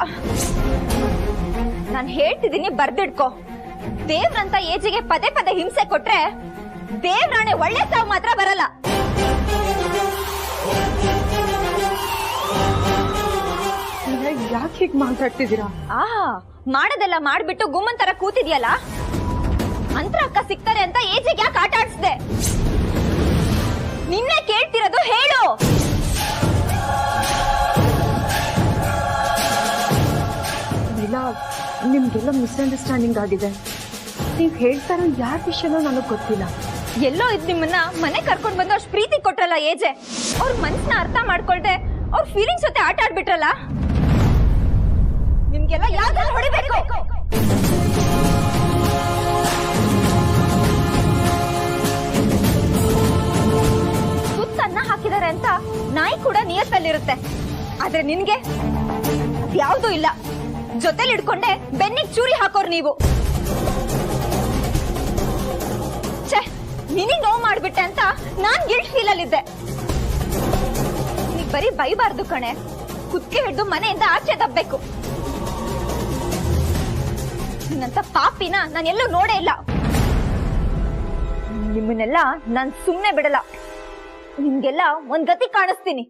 ನಾನ್ ಹೇಳ್ತಿದ್ದೀನಿ, ಬರ್ದಿಡ್ಕೊ. ದೇವ್ರಂತ ಏಜಿಗೆ ಪದೇ ಪದೇ ಹಿಂಸೆ ಕೊಟ್ರೆ ದೇವ್ರಾಣೆ ಒಳ್ಳೆ ಸಾವು ಮಾತ್ರ ಬರಲ್ಲ.
ಯಾಕೆ ಹೀಗೆ ಮಾತಾಡ್ತಿದ್ದೀರಾ?
ಆಹಾ, ಮಾಡೋದೆಲ್ಲ ಮಾಡ್ಬಿಟ್ಟು ಗುಮ್ಮನ್ ತರ ಕೂತಿದ್ಯಲ್ಲ. ಅಂತರ ಅಕ್ಕ ಸಿಗ್ತಾರೆ ಅಂತ ಏಜಿಗೆ ಯಾಕೆ ಆಟ ಆಡಿಸ್ದೆ? ನಿನ್ನೆ ಕೇಳ್ತಿರೋದು ಹೇಳು.
ಲೀಲಾ, ನಿಮ್ಗೆಲ್ಲ ಮಿಸ್ಅಂಡರ್ಸ್ಟ್ಯಾಂಡಿಂಗ್ ಆಗಿದೆ. ನೀವ್ ಹೇಳ್ತಾ ಇರೋ ಯಾರ ವಿಷಯನೋ ನನಗ್ ಗೊತ್ತಿಲ್ಲ.
ಎಲ್ಲೋ ಇದ್ ನಿಮ್ಮನ್ನ ಮನೆ ಕರ್ಕೊಂಡ್ ಬಂದು ಅಷ್ಟು ಪ್ರೀತಿ ಕೊಟ್ರಲ್ಲ ಏಜೆ, ಅವ್ರ ಮನ್ಸನ್ನ ಅರ್ಥ ಮಾಡ್ಕೊಳ್ದೆ ಅವ್ರ ಫೀಲಿಂಗ್ಸ್ ಜೊತೆ ಆಟ ಆಡ್ಬಿಟ್ರಲ್ಲ. ನಿಮ್ಗೆಲ್ಲ ಯಾವ್ದಾದ್ರು ಹೊಡಿಬೇಕು. ತುತ್ತನ್ನ ಹಾಕಿದಾರೆ ಅಂತ ನಾಯಿ ಕೂಡ ನಿಯತ್ತಲ್ಲಿರುತ್ತೆ, ಆದ್ರೆ ನಿನ್ಗೆ ಯಾವ್ದೂ ಇಲ್ಲ. ಜೊತೆಲಿ ಹಿಡ್ಕೊಂಡೆ ಬೆನ್ನಿಗೆ ಚೂರಿ ಹಾಕೋರ್ ನೀವು. ಛೇ, ನಿನಗ್ ನೋವು ಮಾಡ್ಬಿಟ್ಟೆ ಅಂತ ನಾನ್ ಗಿಲ್ಟ್ ಫೀಲ್ ಅಲ್ಲಿದ್ದೆ. ನೀಗ್ ಬರೀ ಬೈಬಾರ್ದು ಕಣೆ, ಕುತ್ಕೆ ಹಿಡ್ದು ಮನೆಯಿಂದ ಆಚೆ ದಬ್ಬೇಕು. ನಿನ್ನಂತ ಪಾಪಿನ ನಾನು ಎಲ್ಲೂ ನೋಡೇ ಇಲ್ಲ. ನಿಮ್ಮನ್ನೆಲ್ಲ ನಾನ್ ಸುಮ್ನೆ ಬಿಡಲ್ಲ. ನಿಮ್ಗೆಲ್ಲ ಒಂದ್ ಗತಿ ಕಾಣಿಸ್ತೀನಿ.